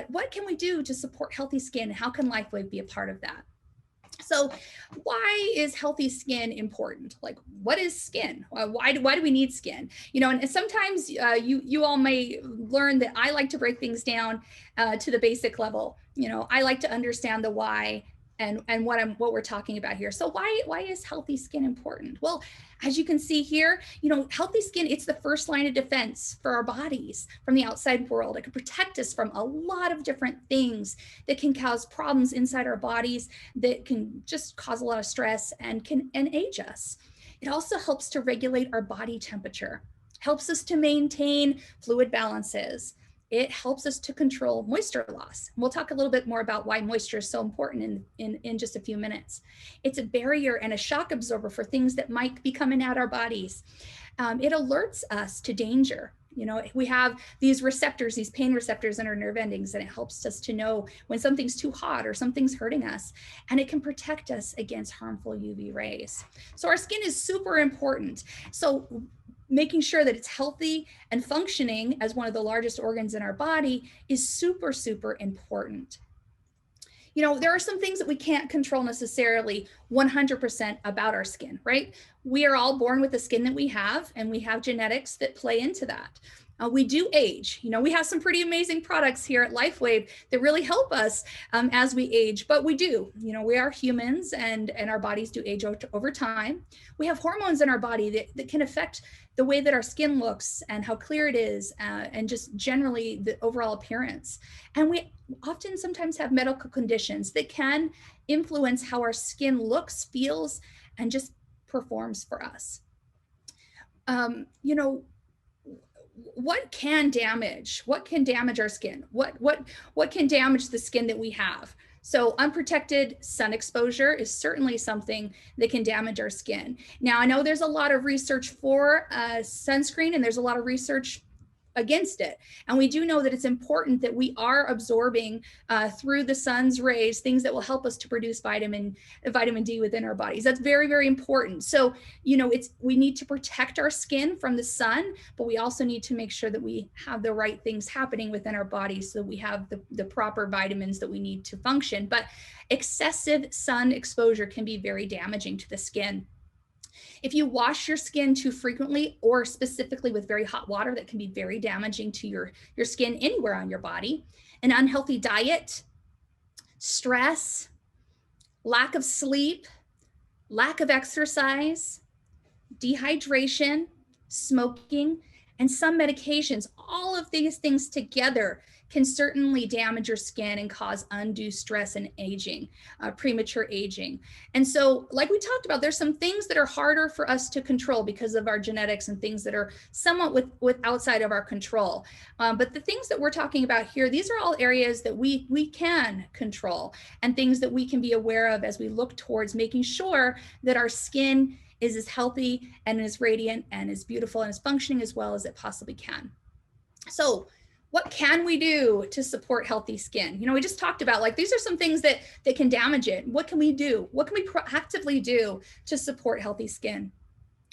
what can we do to support healthy skin? How can LifeWave be a part of that? So why is healthy skin important? Like, what is skin? Why do we need skin? You know, and sometimes you all may learn that I like to break things down to the basic level. You know, I like to understand the why and what we're talking about here. So why is healthy skin important? Well, as you can see here, you know, healthy skin, it's the first line of defense for our bodies from the outside world. It can protect us from a lot of different things that can cause problems inside our bodies, that can just cause a lot of stress and age us. It also helps to regulate our body temperature, helps us to maintain fluid balances. It helps us to control moisture loss. We'll talk a little bit more about why moisture is so important in just a few minutes. It's a barrier and a shock absorber for things that might be coming at our bodies. It alerts us to danger. You know, we have these receptors, these pain receptors in our nerve endings, and it helps us to know when something's too hot or something's hurting us, and it can protect us against harmful UV rays. So our skin is super important. So making sure that it's healthy and functioning as one of the largest organs in our body is super, super important. You know, there are some things that we can't control necessarily 100% about our skin, right? We are all born with the skin that we have, and we have genetics that play into that. We do age. You know, we have some pretty amazing products here at LifeWave that really help us as we age, but we do. You know, we are humans, and our bodies do age over time. We have hormones in our body that can affect the way that our skin looks and how clear it is, and just generally the overall appearance. And we often sometimes have medical conditions that can influence how our skin looks, feels, and just performs for us. You know, what can damage our skin? What can damage the skin that we have? So unprotected sun exposure is certainly something that can damage our skin. Now, I know there's a lot of research for sunscreen, and there's a lot of research against it. And we do know that it's important that we are absorbing through the sun's rays things that will help us to produce vitamin D within our bodies. That's very, very important. So, you know, we need to protect our skin from the sun, but we also need to make sure that we have the right things happening within our bodies so we have the proper vitamins that we need to function. But excessive sun exposure can be very damaging to the skin. If you wash your skin too frequently, or specifically with very hot water, that can be very damaging to your skin anywhere on your body. An unhealthy diet, stress, lack of sleep, lack of exercise, dehydration, smoking, and some medications, all of these things together can certainly damage your skin and cause undue stress and aging, premature aging. And so, like we talked about, there's some things that are harder for us to control because of our genetics and things that are somewhat with outside of our control. But the things that we're talking about here, these are all areas that we can control, and things that we can be aware of as we look towards making sure that our skin is as healthy and as radiant and as beautiful and as functioning as well as it possibly can. So what can we do to support healthy skin? You know, we just talked about, like, these are some things that can damage it. What can we do? What can we proactively do to support healthy skin?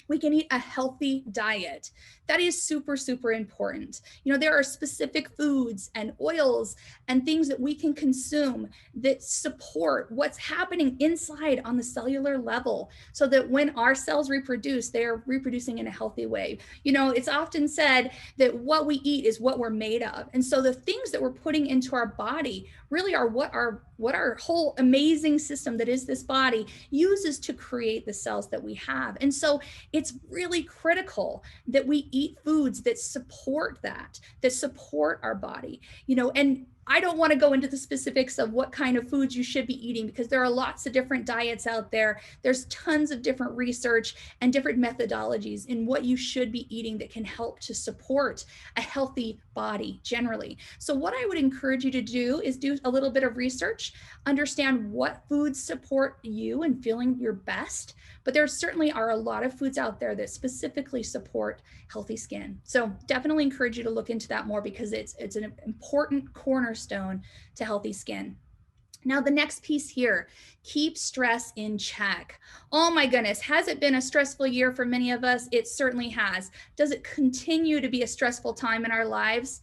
We can eat a healthy diet. That is super, super important. You know, there are specific foods and oils and things that we can consume that support what's happening inside on the cellular level, so that when our cells reproduce, they're reproducing in a healthy way. You know, it's often said that what we eat is what we're made of. And so the things that we're putting into our body really are what our whole amazing system that is this body uses to create the cells that we have. And so it's really critical that we eat foods that support that support our body, you know. And I don't want to go into the specifics of what kind of foods you should be eating, because there are lots of different diets out there. There's tons of different research and different methodologies in what you should be eating that can help to support a healthy body generally. So what I would encourage you to do is do a little bit of research, understand what foods support you and feeling your best. But there certainly are a lot of foods out there that specifically support healthy skin. So definitely encourage you to look into that more, because it's an important cornerstone to healthy skin. Now, the next piece here, keep stress in check. Oh my goodness, has it been a stressful year for many of us? It certainly has. Does it continue to be a stressful time in our lives?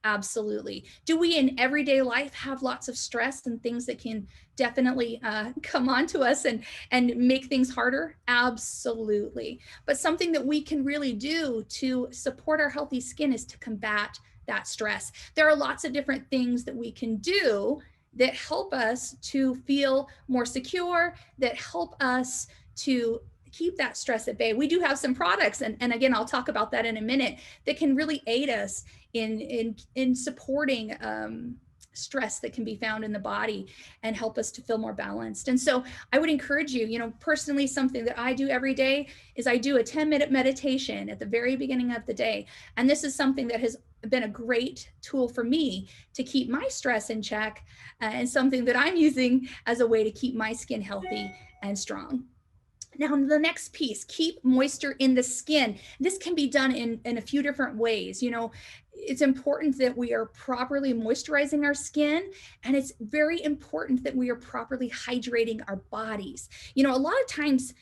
Absolutely. Do we in everyday life have lots of stress and things that can definitely come onto us and make things harder? Absolutely. But something that we can really do to support our healthy skin is to combat that stress. There are lots of different things that we can do that help us to feel more secure, that help us to keep that stress at bay. We do have some products, and again, I'll talk about that in a minute, that can really aid us in supporting stress that can be found in the body and help us to feel more balanced. And so I would encourage you, personally, something that I do every day is I do a 10-minute meditation at the very beginning of the day. And this is something that has been a great tool for me to keep my stress in check, and something that I'm using as a way to keep my skin healthy and strong. Now, the next piece, keep moisture in the skin. This can be done in a few different ways. It's important that we are properly moisturizing our skin, and it's very important that we are properly hydrating our bodies. A lot of times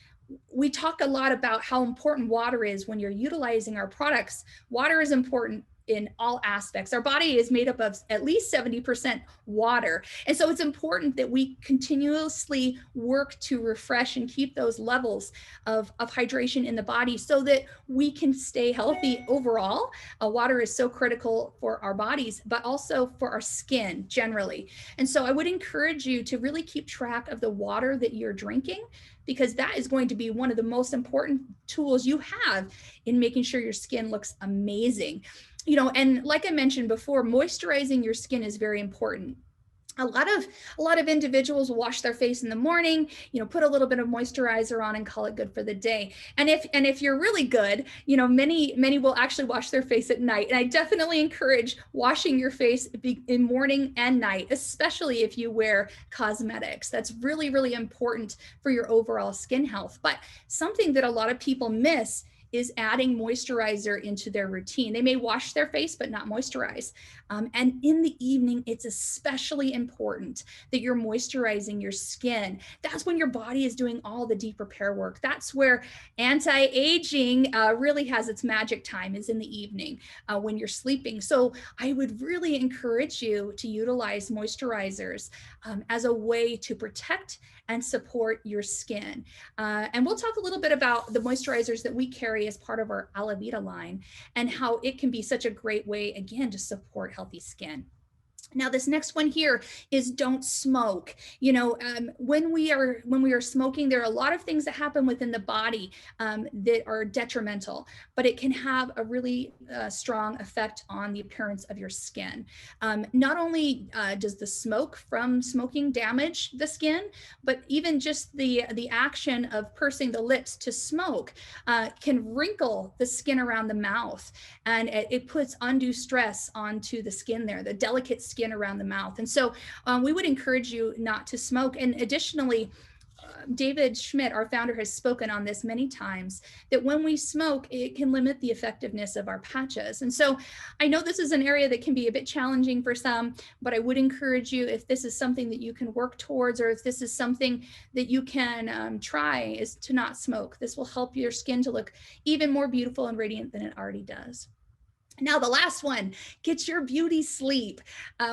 we talk a lot about how important water is when you're utilizing our products. Water is important in all aspects. Our body is made up of at least 70% water. And so it's important that we continuously work to refresh and keep those levels of hydration in the body so that we can stay healthy overall. Water is so critical for our bodies, but also for our skin generally. And so I would encourage you to really keep track of the water that you're drinking, because that is going to be one of the most important tools you have in making sure your skin looks amazing. And like I mentioned before, moisturizing your skin is very important. A lot of individuals wash their face in the morning, put a little bit of moisturizer on and call it good for the day. And if you're really good, many will actually wash their face at night. And I definitely encourage washing your face in morning and night, especially if you wear cosmetics. That's really, really important for your overall skin health. But something that a lot of people miss is adding moisturizer into their routine. They may wash their face, but not moisturize. And in the evening, it's especially important that you're moisturizing your skin. That's when your body is doing all the deep repair work. That's where anti-aging really has its magic time, is in the evening when you're sleeping. So I would really encourage you to utilize moisturizers as a way to protect and support your skin. And we'll talk a little bit about the moisturizers that we carry as part of our Alavida line and how it can be such a great way, again, to support healthy skin. Now, this next one here is don't smoke. When we are smoking, there are a lot of things that happen within the body that are detrimental, but it can have a really strong effect on the appearance of your skin. Not only does the smoke from smoking damage the skin, but even just the action of pursing the lips to smoke can wrinkle the skin around the mouth, and it puts undue stress onto the skin there, the delicate skin around the mouth. And so we would encourage you not to smoke. And additionally, David Schmidt, our founder, has spoken on this many times, that when we smoke, it can limit the effectiveness of our patches. And so I know this is an area that can be a bit challenging for some, but I would encourage you, if this is something that you can work towards, or if this is something that you can try, is to not smoke. This will help your skin to look even more beautiful and radiant than it already does. Now, the last one, get your beauty sleep.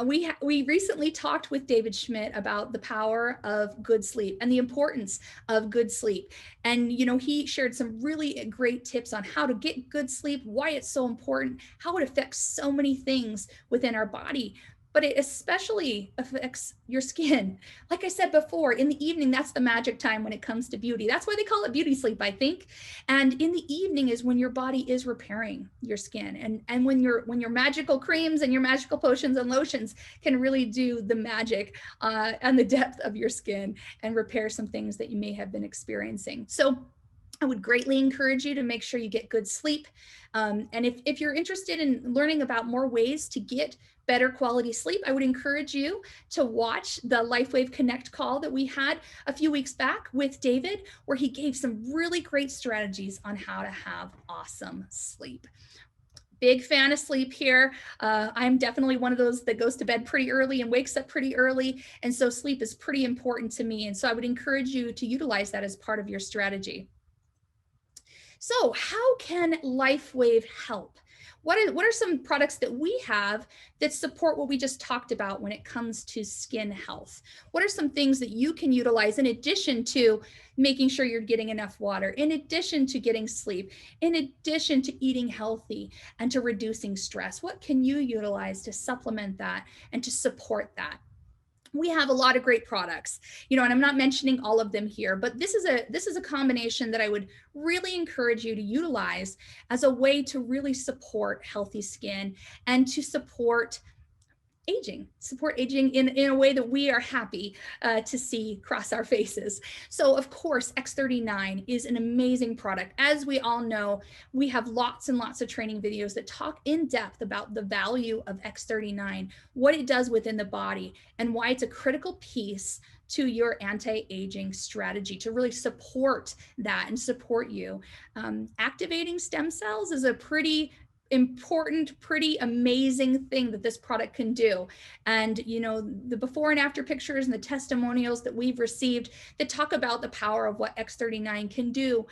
We recently talked with David Schmidt about the power of good sleep and the importance of good sleep. And, he shared some really great tips on how to get good sleep, why it's so important, how it affects so many things within our body. But it especially affects your skin. Like I said before, in the evening, that's the magic time when it comes to beauty. That's why they call it beauty sleep, I think. And in the evening is when your body is repairing your skin. And when your magical creams and your magical potions and lotions can really do the magic and the depth of your skin and repair some things that you may have been experiencing. So I would greatly encourage you to make sure you get good sleep. And if you're interested in learning about more ways to get better quality sleep, I would encourage you to watch the LifeWave Connect call that we had a few weeks back with David, where he gave some really great strategies on how to have awesome sleep. Big fan of sleep here. I'm definitely one of those that goes to bed pretty early and wakes up pretty early. And so sleep is pretty important to me. And so I would encourage you to utilize that as part of your strategy. So how can LifeWave help? what are some products that we have that support what we just talked about when it comes to skin health? What are some things that you can utilize in addition to making sure you're getting enough water, in addition to getting sleep, in addition to eating healthy and to reducing stress? What can you utilize to supplement that and to support that? We have a lot of great products, and I'm not mentioning all of them here, but this is a combination that I would really encourage you to utilize as a way to really support healthy skin and to support aging in a way that we are happy to see cross our faces. So of course, X39 is an amazing product. As we all know, we have lots and lots of training videos that talk in depth about the value of X39, what it does within the body, and why it's a critical piece to your anti-aging strategy to really support that and support you. Activating stem cells is a pretty important, pretty amazing thing that this product can do. And the before and after pictures and the testimonials that we've received that talk about the power of what X39 can do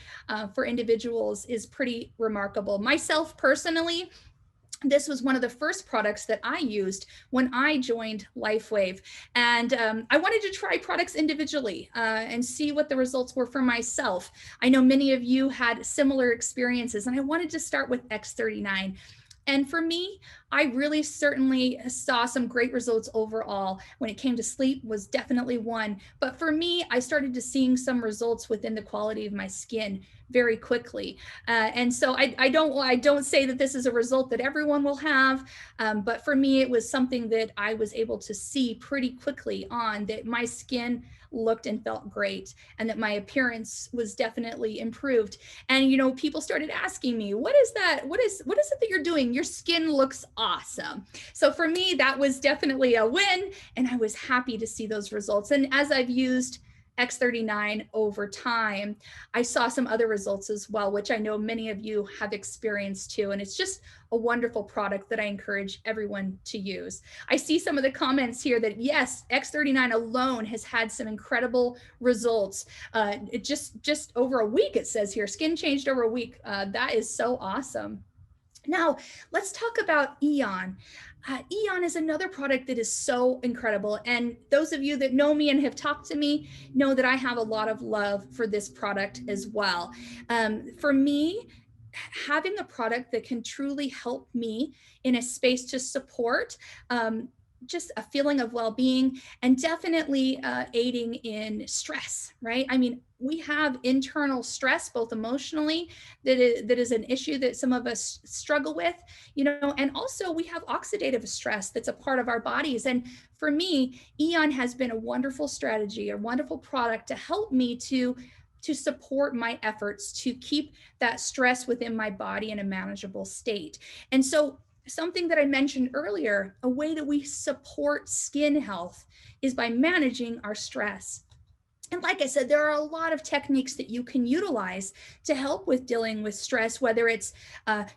for individuals is pretty remarkable. Myself personally, this was one of the first products that I used when I joined LifeWave. And I wanted to try products individually and see what the results were for myself. I know many of you had similar experiences, and I wanted to start with X39. And for me, I really certainly saw some great results overall. When it came to sleep was definitely one. But for me, I started to seeing some results within the quality of my skin very quickly. And so I don't say that this is a result that everyone will have, but for me, it was something that I was able to see pretty quickly on that my skin looked and felt great and that my appearance was definitely improved. And people started asking me, what is that? What is it that you're doing? Your skin looks awesome. So for me, that was definitely a win, and I was happy to see those results. And as I've used X39 over time, I saw some other results as well, which I know many of you have experienced too. And it's just a wonderful product that I encourage everyone to use. I see some of the comments here that yes, X39 alone has had some incredible results. It just over a week, it says here, skin changed over a week. That is so awesome. Now, let's talk about Eon. Eon is another product that is so incredible. And those of you that know me and have talked to me know that I have a lot of love for this product as well. For me, having a product that can truly help me in a space to support just a feeling of well-being and definitely aiding in stress, right? I mean, we have internal stress, both emotionally, that is an issue that some of us struggle with, and also we have oxidative stress that's a part of our bodies. And for me, Eon has been a wonderful strategy, a wonderful product to help me to support my efforts to keep that stress within my body in a manageable state. And so something that I mentioned earlier, a way that we support skin health is by managing our stress. And like I said, there are a lot of techniques that you can utilize to help with dealing with stress, whether it's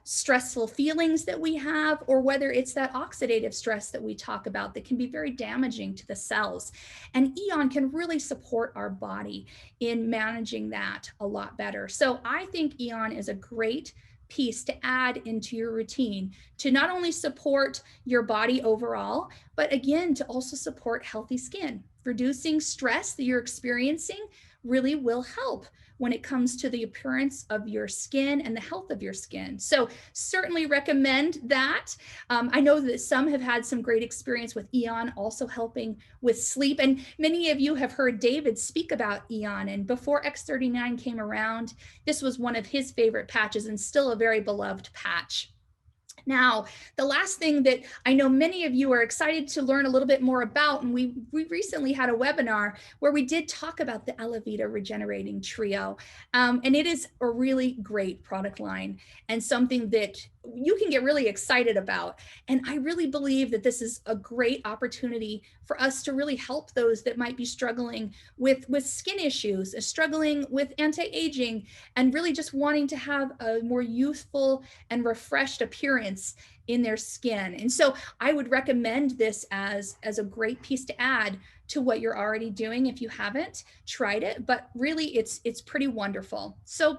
stressful feelings that we have, or whether it's that oxidative stress that we talk about that can be very damaging to the cells. And Eon can really support our body in managing that a lot better. So I think Eon is a great piece to add into your routine to not only support your body overall, but again, to also support healthy skin. Reducing stress that you're experiencing really will help when it comes to the appearance of your skin and the health of your skin. So certainly recommend that. I know that some have had some great experience with Eon also helping with sleep. And many of you have heard David speak about Eon. And before X39 came around, this was one of his favorite patches and still a very beloved patch. Now, the last thing that I know many of you are excited to learn a little bit more about, and we recently had a webinar where we did talk about the Alavida Regenerating Trio, and it is a really great product line and something that you can get really excited about. And I really believe that this is a great opportunity for us to really help those that might be struggling with skin issues, struggling with anti-aging, and really just wanting to have a more youthful and refreshed appearance in their skin. And so I would recommend this as a great piece to add to what you're already doing if you haven't tried it, but really it's pretty wonderful. So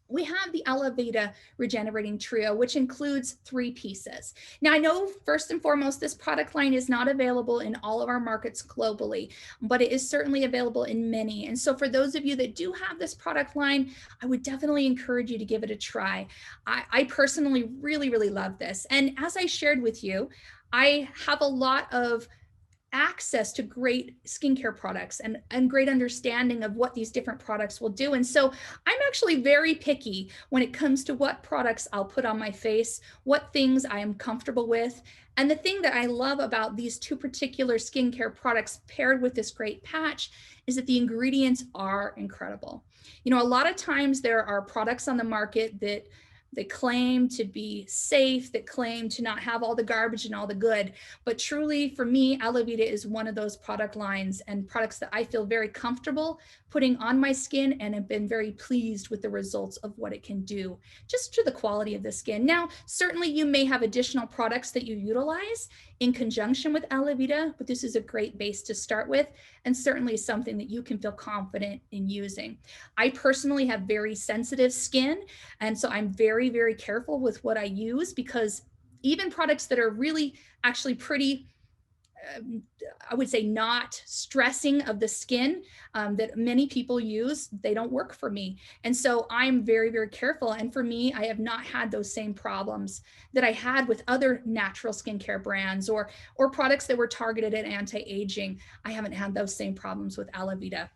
we have the Alavida Regenerating Trio, which includes 3 pieces. Now, I know first and foremost, this product line is not available in all of our markets globally, but it is certainly available in many. And so for those of you that do have this product line, I would definitely encourage you to give it a try. I personally really, really love this. And as I shared with you, I have a lot of access to great skincare products and great understanding of what these different products will do. And so I'm actually very picky when it comes to what products I'll put on my face, what things I am comfortable with. And the thing that I love about these 2 particular skincare products paired with this great patch is that the ingredients are incredible. You know, a lot of times there are products on the market that they claim to be safe, that claim to not have all the garbage and all the good. But truly, for me, Alavida is one of those product lines and products that I feel very comfortable putting on my skin and have been very pleased with the results of what it can do just to the quality of the skin. Now, certainly you may have additional products that you utilize in conjunction with Alavida, but this is a great base to start with and certainly something that you can feel confident in using. I personally have very sensitive skin, and so I'm very, very careful with what I use because even products that are really actually pretty I would say not stressing of the skin that many people use, they don't work for me. And so I'm very, very careful. And for me, I have not had those same problems that I had with other natural skincare brands or products that were targeted at anti-aging. I haven't had those same problems with Alavida.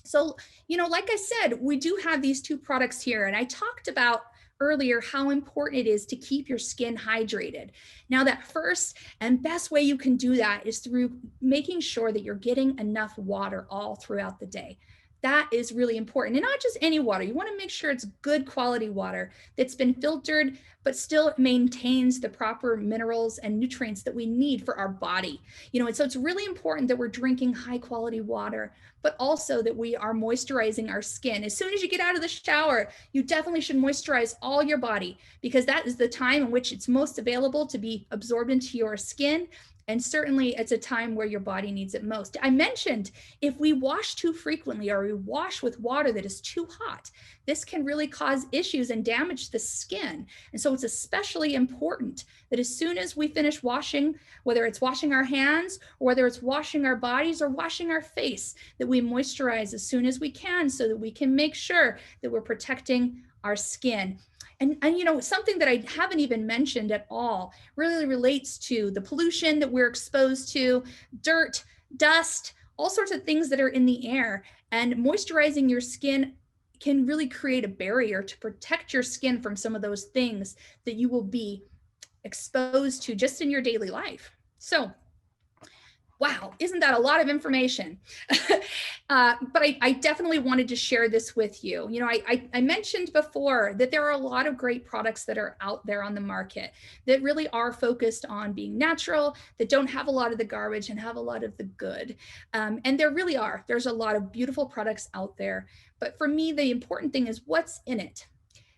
So, you know, like I said, we do have these 2 products here, and I talked about earlier how important it is to keep your skin hydrated. Now, that first and best way you can do that is through making sure that you're getting enough water all throughout the day. That is really important. And not just any water. You want to make sure it's good quality water that's been filtered, but still maintains the proper minerals and nutrients that we need for our body. You know, and so it's really important that we're drinking high quality water, but also that we are moisturizing our skin. As soon as you get out of the shower, you definitely should moisturize all your body because that is the time in which it's most available to be absorbed into your skin. And certainly it's a time where your body needs it most. I mentioned if we wash too frequently or we wash with water that is too hot, this can really cause issues and damage the skin. And so it's especially important that as soon as we finish washing, whether it's washing our hands or whether it's washing our bodies or washing our face, that we moisturize as soon as we can so that we can make sure that we're protecting our skin. And you know, something that I haven't even mentioned at all really relates to the pollution that we're exposed to, dirt, dust, all sorts of things that are in the air. And moisturizing your skin can really create a barrier to protect your skin from some of those things that you will be exposed to just in your daily life. So, wow, isn't that a lot of information? But I definitely wanted to share this with you. You know, I mentioned before that there are a lot of great products that are out there on the market that really are focused on being natural, that don't have a lot of the garbage and have a lot of the good. And there really are. There's a lot of beautiful products out there. But for me, the important thing is what's in it.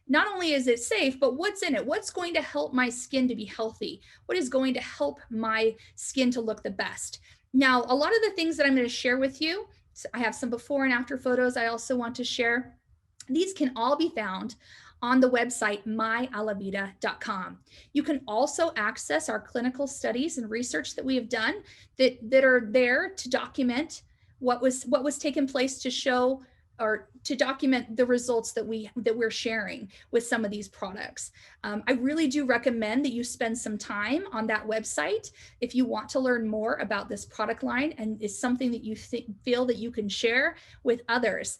Not only is it safe, but what's in it? What's going to help my skin to be healthy? What is going to help my skin to look the best? Now, a lot of the things that I'm going to share with you, so I have some before and after photos I also want to share. These can all be found on the website myalavida.com. You can also access our clinical studies and research that we have done that are there to document what was taking place to show or to document the results that we're sharing with some of these products. I really do recommend that you spend some time on that website if you want to learn more about this product line and is something that you feel that you can share with others.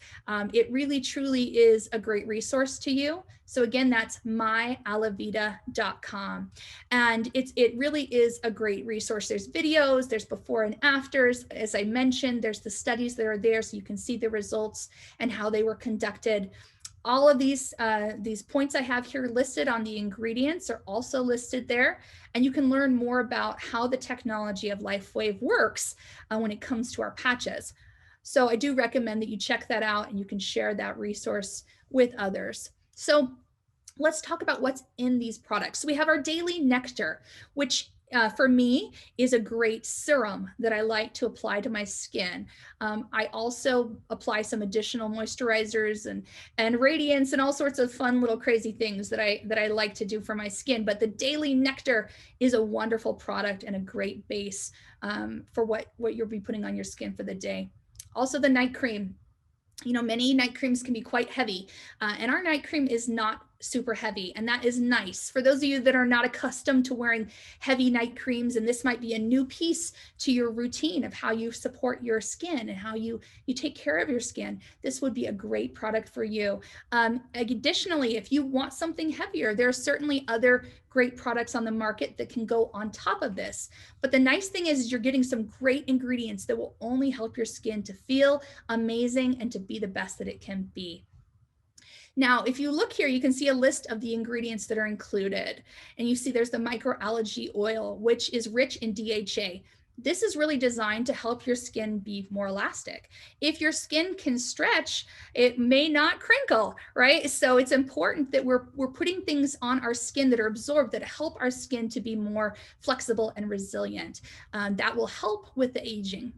It really truly is a great resource to you. So again, that's myalavida.com. And it really is a great resource. There's videos, there's before and afters. As I mentioned, there's the studies that are there so you can see the results and how they were conducted. All of these points I have here listed on the ingredients are also listed there. And you can learn more about how the technology of LifeWave works when it comes to our patches. So I do recommend that you check that out and you can share that resource with others. So let's talk about what's in these products. So we have our daily nectar, which for me, is a great serum that I like to apply to my skin. I also apply some additional moisturizers and radiance and all sorts of fun little crazy things that I like to do for my skin. But the Daily Nectar is a wonderful product and a great base for what you'll be putting on your skin for the day. Also, the night cream. Many night creams can be quite heavy, and our night cream is not super heavy, and that is nice. For those of you that are not accustomed to wearing heavy night creams, and this might be a new piece to your routine of how you support your skin and how you take care of your skin, this would be a great product for you. Additionally, if you want something heavier, there are certainly other great products on the market that can go on top of this. But the nice thing is you're getting some great ingredients that will only help your skin to feel amazing and to be the best that it can be. Now, if you look here, you can see a list of the ingredients that are included. And you see there's the microalgae oil, which is rich in DHA. This is really designed to help your skin be more elastic. If your skin can stretch, it may not crinkle, right? So it's important that we're putting things on our skin that are absorbed that help our skin to be more flexible and resilient. That will help with the aging.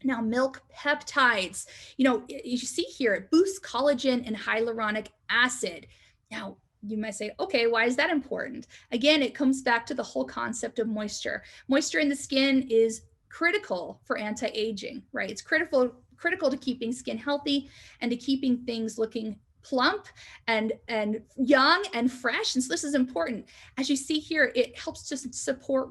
Now, milk peptides, you see here, it boosts collagen and hyaluronic acid. Now, you might say, okay, why is that important? Again, it comes back to the whole concept of moisture. Moisture in the skin is critical for anti-aging, right? It's critical to keeping skin healthy and to keeping things looking plump and young and fresh. And so this is important. As you see here, it helps to support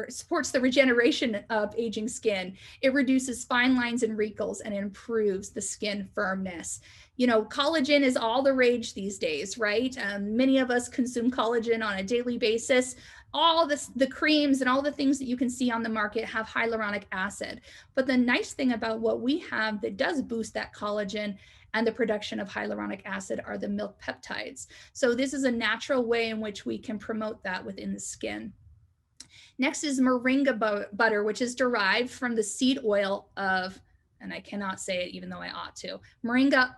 supports the regeneration of aging skin. It reduces fine lines and wrinkles and improves the skin firmness. Collagen is all the rage these days, right? Many of us consume collagen on a daily basis. All the creams and all the things that you can see on the market have hyaluronic acid. But the nice thing about what we have that does boost that collagen and the production of hyaluronic acid are the milk peptides. So this is a natural way in which we can promote that within the skin. Next is moringa butter, which is derived from the seed oil of, and I cannot say it even though I ought to, moringa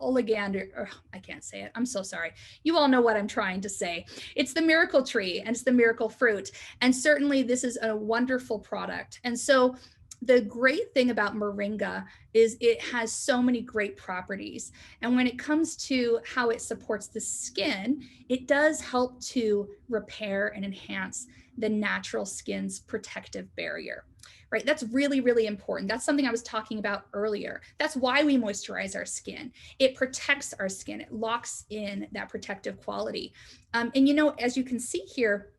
oleander, I can't say it, I'm so sorry. You all know what I'm trying to say. It's the miracle tree and it's the miracle fruit. And certainly this is a wonderful product. And so the great thing about moringa is it has so many great properties. And when it comes to how it supports the skin, it does help to repair and enhance the natural skin's protective barrier, right? That's really, really important. That's something I was talking about earlier. That's why we moisturize our skin. It protects our skin. It locks in that protective quality. And as you can see here,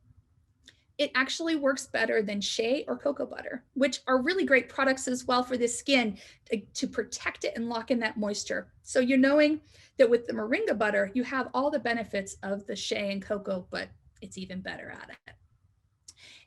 it actually works better than shea or cocoa butter, which are really great products as well for the skin to protect it and lock in that moisture. So you're knowing that with the moringa butter, you have all the benefits of the shea and cocoa, but it's even better at it.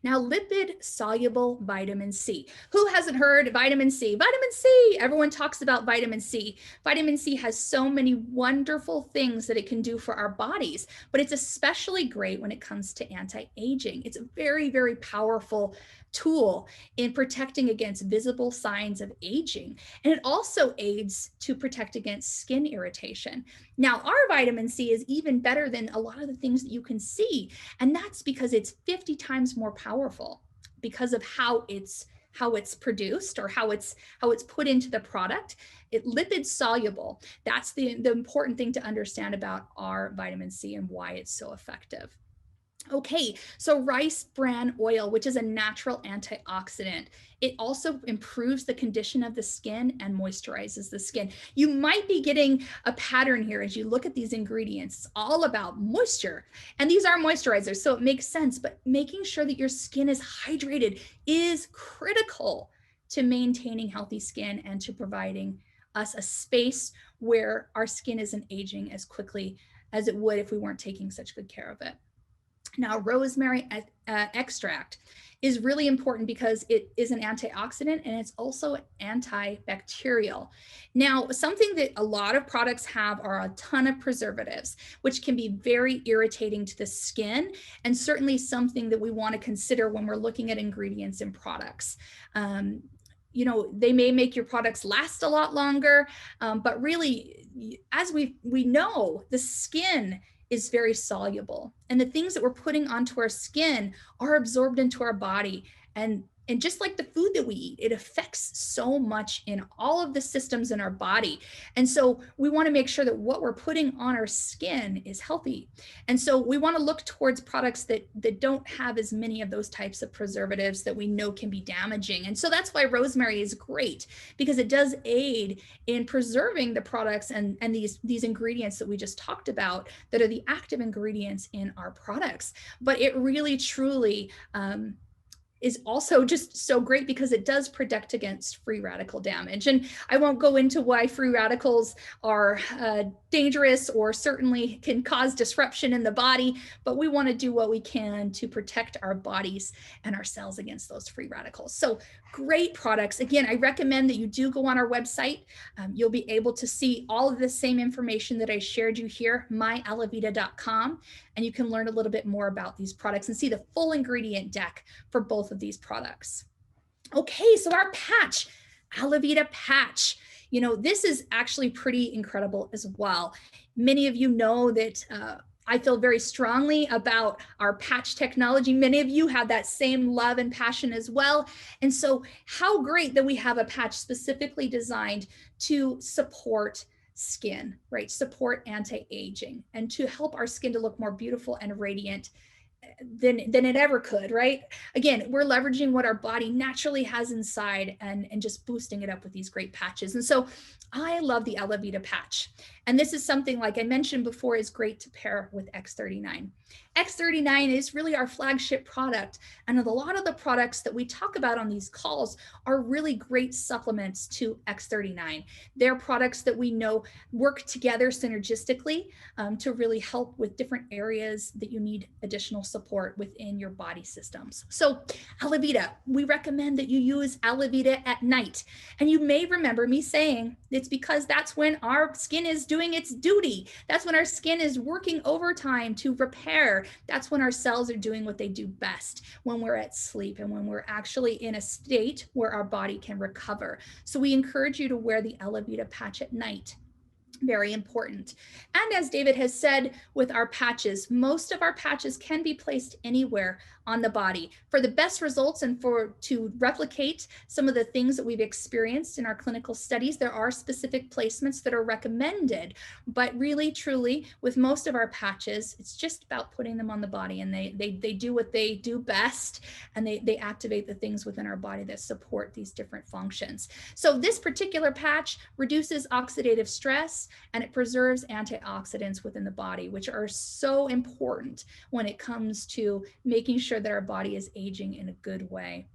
Now, lipid soluble vitamin C. Who hasn't heard vitamin C? Vitamin C, everyone talks about vitamin C. Vitamin C has so many wonderful things that it can do for our bodies, but it's especially great when it comes to anti-aging. It's a very, very powerful tool in protecting against visible signs of aging. And it also aids to protect against skin irritation. Now, our vitamin C is even better than a lot of the things that you can see. And that's because it's 50 times more powerful because of how it's produced or how it's put into the product. It lipid soluble. That's the important thing to understand about our vitamin C and why it's so effective. Okay, so rice bran oil, which is a natural antioxidant. It also improves the condition of the skin and moisturizes the skin. You might be getting a pattern here as you look at these ingredients. It's all about moisture, and these are moisturizers, so it makes sense, but making sure that your skin is hydrated is critical to maintaining healthy skin and to providing us a space where our skin isn't aging as quickly as it would if we weren't taking such good care of it. Now, rosemary extract is really important because it is an antioxidant and it's also antibacterial. Now, something that a lot of products have are a ton of preservatives, which can be very irritating to the skin, and certainly something that we want to consider when we're looking at ingredients in products. They may make your products last a lot longer, but really, as we know, the skin is very soluble. And the things that we're putting onto our skin are absorbed into our body. And just like the food that we eat, it affects so much in all of the systems in our body. And so we want to make sure that what we're putting on our skin is healthy. And so we want to look towards products that don't have as many of those types of preservatives that we know can be damaging. And so that's why rosemary is great, because it does aid in preserving the products and these ingredients that we just talked about that are the active ingredients in our products. But it really, truly, is also just so great because it does protect against free radical damage. And I won't go into why free radicals are dangerous or certainly can cause disruption in the body, but we want to do what we can to protect our bodies and our cells against those free radicals. So great products. Again, I recommend that you do go on our website. You'll be able to see all of the same information that I shared you here, myalavida.com, and you can learn a little bit more about these products and see the full ingredient deck for both of these products. Okay, so our patch, Alavida patch. You know, this is actually pretty incredible as well. Many of you know that I feel very strongly about our patch technology. Many of you have that same love and passion as well. And so how great that we have a patch specifically designed to support skin, right? Support anti-aging and to help our skin to look more beautiful and radiant than it ever could, right? Again, we're leveraging what our body naturally has inside and just boosting it up with these great patches. And so I love the Alavida patch. And this is something, like I mentioned before, is great to pair with X39. X39 is really our flagship product. And a lot of the products that we talk about on these calls are really great supplements to X39. They're products that we know work together synergistically to really help with different areas that you need additional support within your body systems. So Alavida, we recommend that you use Alavida at night. And you may remember me saying it's because that's when our skin is doing its duty. That's when our skin is working overtime to repair. That's when our cells are doing what they do best, when we're at sleep and when we're actually in a state where our body can recover. So we encourage you to wear the Alavida patch at night. Very important. And as David has said with our patches, most of our patches can be placed anywhere on the body. For the best results and to replicate some of the things that we've experienced in our clinical studies, there are specific placements that are recommended. But really, truly, with most of our patches, it's just about putting them on the body, and they do what they do best, and they activate the things within our body that support these different functions. So this particular patch reduces oxidative stress, and it preserves antioxidants within the body, which are so important when it comes to making sure that our body is aging in a good way.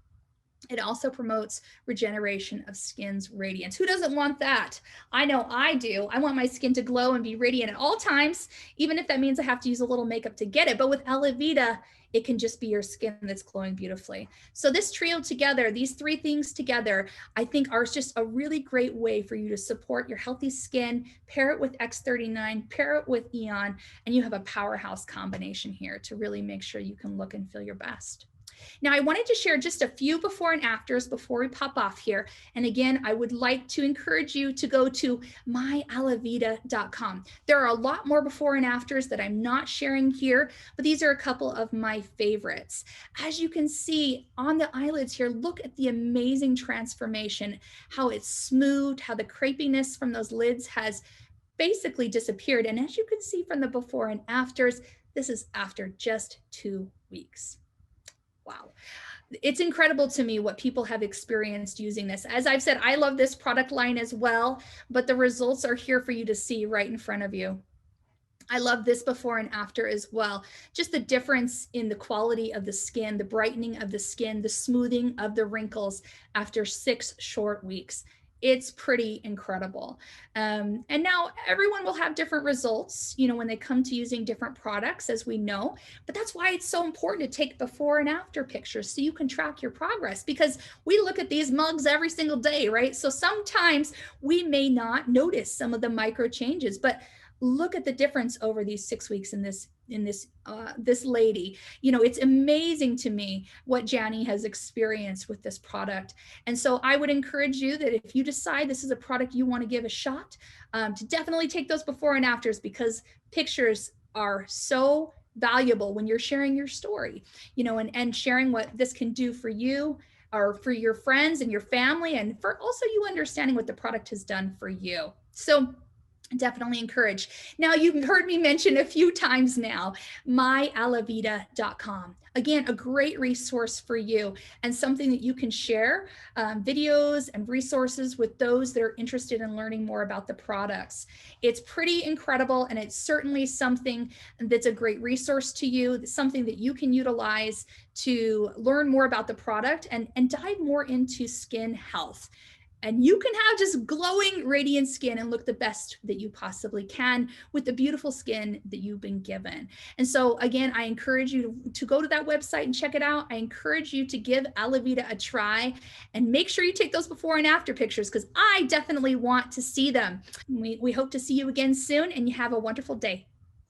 It also promotes regeneration of skin's radiance. Who doesn't want that? I know I do. I want my skin to glow and be radiant at all times, even if that means I have to use a little makeup to get it. But with Alavida, it can just be your skin that's glowing beautifully. So this trio together, these three things together, I think are just a really great way for you to support your healthy skin, pair it with X39, pair it with Eon, and you have a powerhouse combination here to really make sure you can look and feel your best. Now, I wanted to share just a few before and afters before we pop off here. And again, I would like to encourage you to go to myalavida.com. There are a lot more before and afters that I'm not sharing here, but these are a couple of my favorites. As you can see on the eyelids here, look at the amazing transformation, how it's smoothed, how the crepiness from those lids has basically disappeared. And as you can see from the before and afters, this is after just 2 weeks. Wow. It's incredible to me what people have experienced using this. As I've said, I love this product line as well, but the results are here for you to see right in front of you. I love this before and after as well. Just the difference in the quality of the skin, the brightening of the skin, the smoothing of the wrinkles after 6 short weeks. It's pretty incredible. And now everyone will have different results, you know, when they come to using different products, as we know, but that's why it's so important to take before and after pictures so you can track your progress, because we look at these mugs every single day, right? So sometimes we may not notice some of the micro changes, but look at the difference over these 6 weeks in this lady. You know, it's amazing to me what Jani has experienced with this product. And so I would encourage you that if you decide this is a product you want to give a shot, to definitely take those before and afters, because pictures are so valuable when you're sharing your story, and sharing what this can do for you or for your friends and your family, and for also you understanding what the product has done for you. So definitely encourage. Now, you've heard me mention a few times now, myalavida.com. Again, a great resource for you and something that you can share videos and resources with those that are interested in learning more about the products. It's pretty incredible, and it's certainly something that's a great resource to you, something that you can utilize to learn more about the product and dive more into skin health. And you can have just glowing, radiant skin and look the best that you possibly can with the beautiful skin that you've been given. And so, again, I encourage you to go to that website and check it out. I encourage you to give Alavida a try, and make sure you take those before and after pictures, because I definitely want to see them. We hope to see you again soon, and you have a wonderful day.